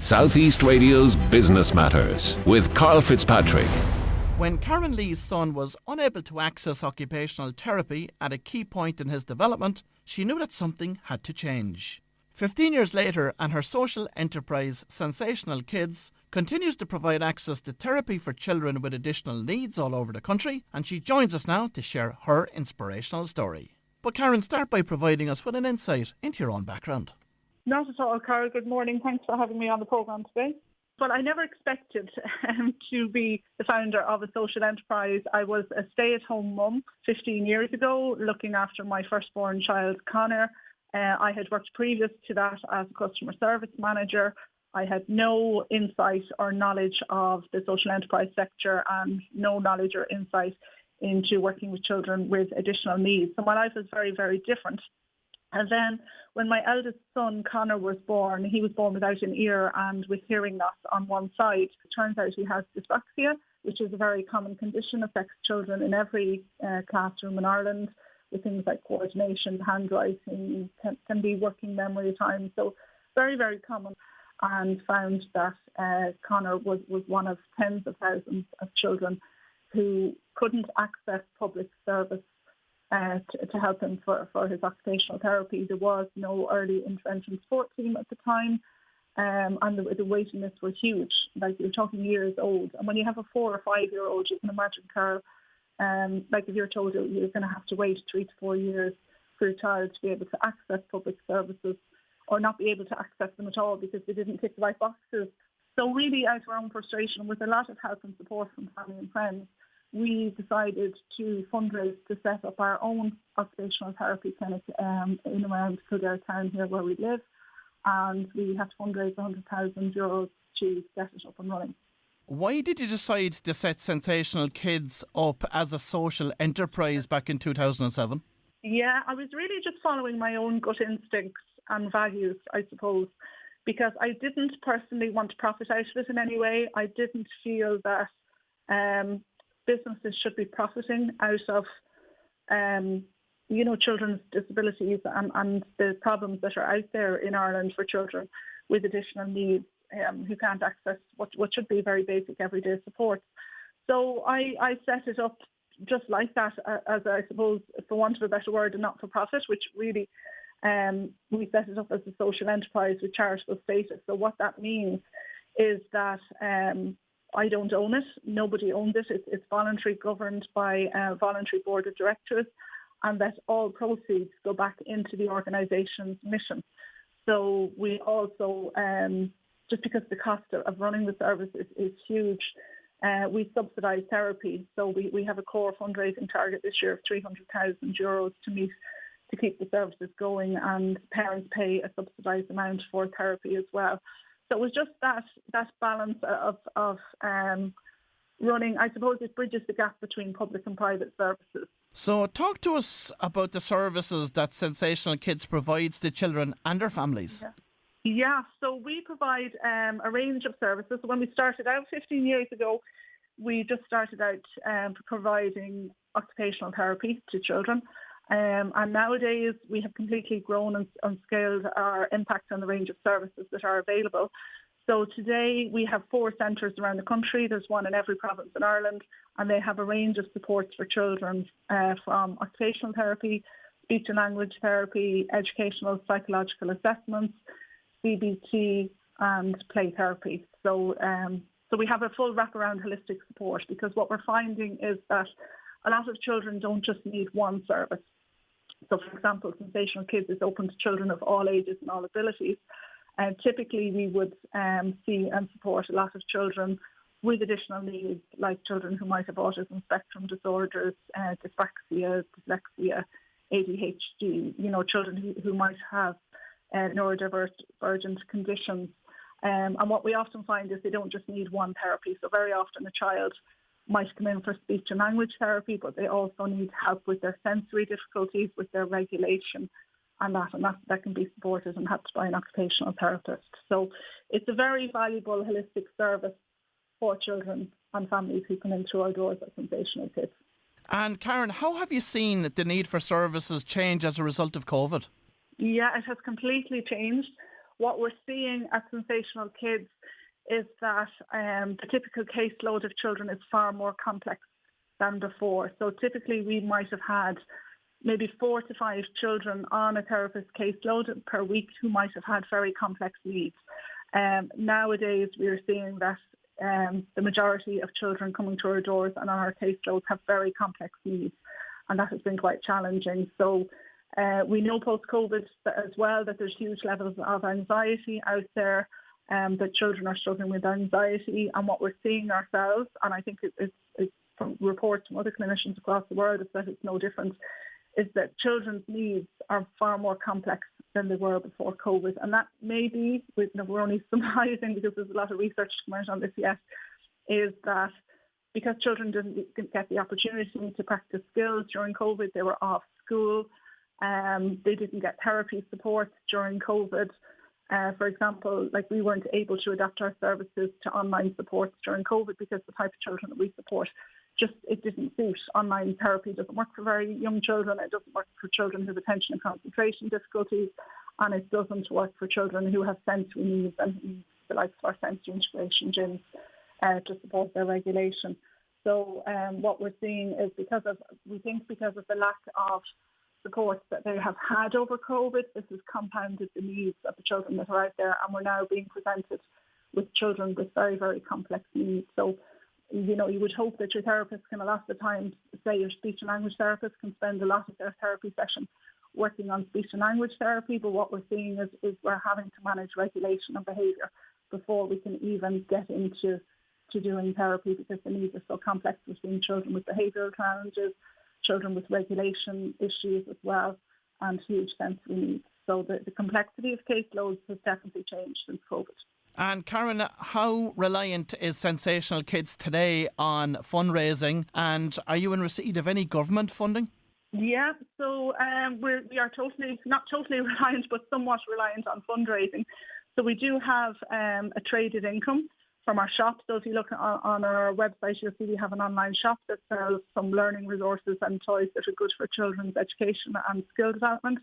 Southeast Radio's Business Matters with Karl Fitzpatrick. When Karen Leigh's son was unable to access occupational therapy at a key point in his development, she knew that something had to change. 15 years later, and her social enterprise, Sensational Kids, continues to provide access to therapy for children with additional needs all over the country, and she joins us now to share her inspirational story. But Karen, start by providing us with an insight into your own background. Not at all, Karl. Good morning. Thanks for having me on the programme today. But I never expected to be the founder of a social enterprise. I was a stay-at-home mum 15 years ago, looking after my firstborn child, Connor. I had worked previous to that as a customer service manager. I had no insight or knowledge of the social enterprise sector and no knowledge or insight into working with children with additional needs. So my life was very, very different. And then when my eldest son, Connor, was born, he was born without an ear and with hearing loss on one side. It turns out he has dyslexia, which is a very common condition, affects children in every classroom in Ireland, with things like coordination, handwriting, can be working memory at times. So very, very common. And found that Connor was one of tens of thousands of children who couldn't access public service to help him for his occupational therapy. There was no early intervention support team at the time, and the waiting lists were huge. Like, you're talking years old. And when you have a 4 or 5 year old, you can imagine, Karl, like if you're told you're going to have to wait 3 to 4 years for your child to be able to access public services, or not be able to access them at all because they didn't tick the right boxes. So really, out of our own frustration, with a lot of help and support from family and friends, we decided to fundraise to set up our own occupational therapy clinic in and around Kildare town here where we live. And we had to fundraise €100,000 to get it up and running. Why did you decide to set Sensational Kids up as a social enterprise back in 2007? Yeah, I was really just following my own gut instincts and values, I suppose, because I didn't personally want to profit out of it in any way. I didn't feel that businesses should be profiting out of, children's disabilities and the problems that are out there in Ireland for children with additional needs who can't access what should be very basic everyday support. So I set it up just like that, as I suppose, for want of a better word, a not-for-profit, which really we set it up as a social enterprise with charitable status. So what that means is that I don't own it. Nobody owns it. It's voluntary, governed by a voluntary board of directors, and that all proceeds go back into the organisation's mission. So we also, just because the cost of running the service is huge, we subsidise therapy. So we have a core fundraising target this year of €300,000 to keep the services going, and parents pay a subsidised amount for therapy as well. So it was just that balance of running. I suppose it bridges the gap between public and private services. So talk to us about the services that Sensational Kids provides to children and their families. Yeah, so we provide a range of services. When we started out 15 years ago, we just started out providing occupational therapy to children. And nowadays we have completely grown and scaled our impact on the range of services that are available. So today we have 4 centres around the country. There's one in every province in Ireland, and they have a range of supports for children from occupational therapy, speech and language therapy, educational psychological assessments, CBT and play therapy. So we have a full wraparound holistic support, because what we're finding is that a lot of children don't just need one service. So, for example, Sensational Kids is open to children of all ages and all abilities. And typically we would see and support a lot of children with additional needs, like children who might have autism spectrum disorders, dyspraxia, dyslexia, ADHD, children who might have neurodivergent conditions. And what we often find is they don't just need one therapy. So very often a child might come in for speech and language therapy, but they also need help with their sensory difficulties, with their regulation, and that can be supported and helped by an occupational therapist. So it's a very valuable holistic service for children and families who come in through our doors at Sensational Kids. And Karen, how have you seen the need for services change as a result of COVID? Yeah, it has completely changed. What we're seeing at Sensational Kids is that the typical caseload of children is far more complex than before. So typically we might have had maybe 4 to 5 children on a therapist caseload per week who might have had very complex needs. Nowadays we're seeing that the majority of children coming to our doors and on our caseloads have very complex needs, and that has been quite challenging. So we know post-COVID as well that there's huge levels of anxiety out there, that children are struggling with anxiety, and what we're seeing ourselves, and I think it's from reports from other clinicians across the world is that it's no different, is that children's needs are far more complex than they were before COVID. And that may be, we're only surmising because there's a lot of research to come out on this yet, is that because children didn't get the opportunity to practice skills during COVID, they were off school, they didn't get therapy support during COVID. For example, like we weren't able to adapt our services to online supports during COVID because the type of children that we support it didn't suit. Online therapy doesn't work for very young children. It doesn't work for children who have attention and concentration difficulties, and it doesn't work for children who have sensory needs and who need the likes of our sensory integration gyms to support their regulation. So what we're seeing is because of the lack of support that they have had over COVID, this has compounded the needs of the children that are out there, and we're now being presented with children with very, very complex needs. So, you would hope that your therapist can a lot of the time, say your speech and language therapist can spend a lot of their therapy session working on speech and language therapy, but what we're seeing is we're having to manage regulation and behaviour before we can even get into doing therapy because the needs are so complex. We're seeing children with behavioural challenges, children with regulation issues as well, and huge sensory needs. So the complexity of caseloads has definitely changed since COVID. And Karen, how reliant is Sensational Kids today on fundraising, and are you in receipt of any government funding? Yeah, so we are not totally reliant, but somewhat reliant on fundraising. So we do have a traded income from our shop. So if you look on our website, you'll see we have an online shop that sells some learning resources and toys that are good for children's education and skill development.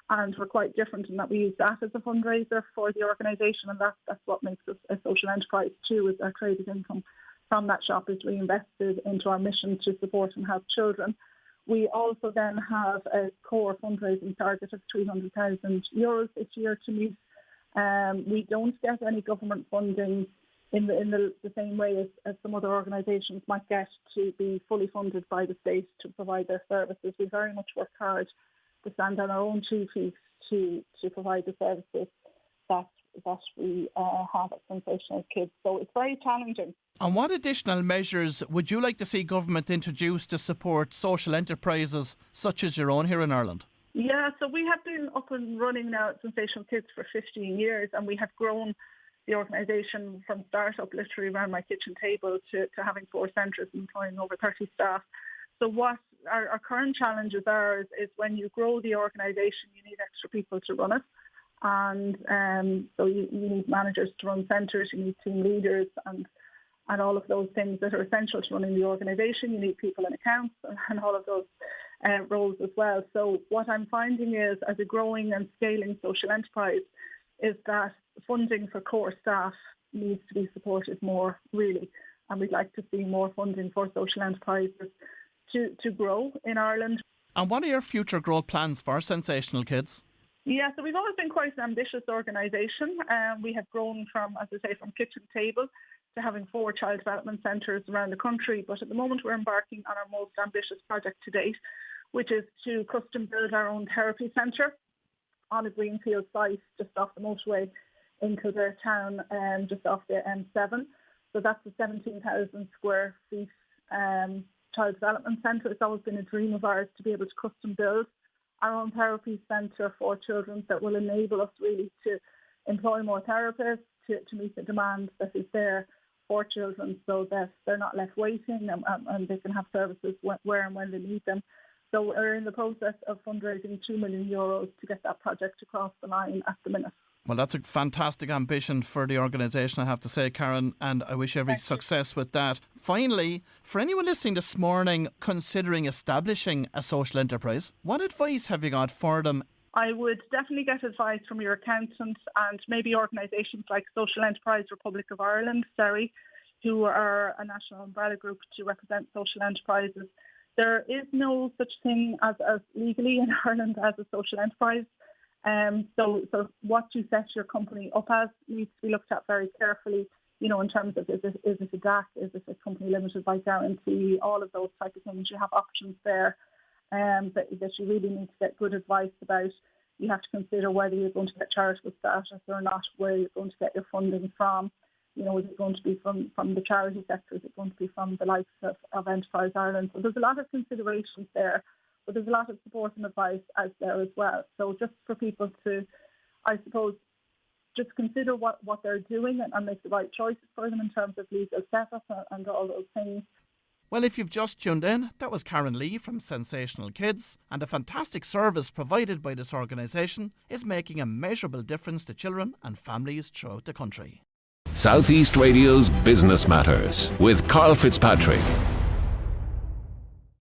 And we're quite different in that we use that as a fundraiser for the organisation, and that's what makes us a social enterprise too, is our traded income from that shop is reinvested into our mission to support and help children. We also then have a core fundraising target of €300,000 this year to meet. We don't get any government funding in the same way as some other organisations might get to be fully funded by the state to provide their services. We very much work hard to stand on our own 2 feet to provide the services that we have at Sensational Kids. So it's very challenging. And what additional measures would you like to see government introduce to support social enterprises such as your own here in Ireland? Yeah, so we have been up and running now at Sensational Kids for 15 years, and we have grown the organisation from start-up literally around my kitchen table to having 4 centres employing over 30 staff. So what our current challenges are is when you grow the organisation, you need extra people to run it. And so you need managers to run centres, you need team leaders and all of those things that are essential to running the organisation. You need people in accounts and all of those roles as well. So what I'm finding is, as a growing and scaling social enterprise, is that funding for core staff needs to be supported more, really. And we'd like to see more funding for social enterprises to grow in Ireland. And what are your future growth plans for Sensational Kids? Yeah, so we've always been quite an ambitious organisation. We have grown from, as I say, from kitchen table to having 4 child development centres around the country. But at the moment we're embarking on our most ambitious project to date, which is to custom build our own therapy centre on a greenfield site just off the motorway into their town, just off the M7. So that's a 17,000 square feet child development centre. It's always been a dream of ours to be able to custom build our own therapy centre for children that will enable us really to employ more therapists to meet the demand that is there for children, so that they're not left waiting and they can have services where and when they need them. So we're in the process of fundraising €2 million to get that project across the line at the minute. Well, that's a fantastic ambition for the organisation, I have to say, Karen, and I wish every success with that. Finally, for anyone listening this morning considering establishing a social enterprise, what advice have you got for them I would definitely get advice from your accountant and maybe organisations like Social Enterprise Republic of Ireland, SERI, who are a national umbrella group to represent social enterprises. There is no such thing as legally in Ireland as a social enterprise. So what you set your company up as needs to be looked at very carefully, you know, in terms of is it a DAC, is it a company limited by guarantee, all of those type of things. You have options there that you really need to get good advice about. You have to consider whether you're going to get charitable status or not, where you're going to get your funding from. You know, is it going to be from the charity sector? Is it going to be from the likes of Enterprise Ireland? So there's a lot of considerations there, but there's a lot of support and advice out there as well. So just for people to, I suppose, just consider what they're doing and make the right choices for them in terms of legal setup and all those things. Well, if you've just tuned in, that was Karen Leigh from Sensational Kids, and a fantastic service provided by this organisation is making a measurable difference to children and families throughout the country. Southeast Radio's Business Matters with Karl Fitzpatrick.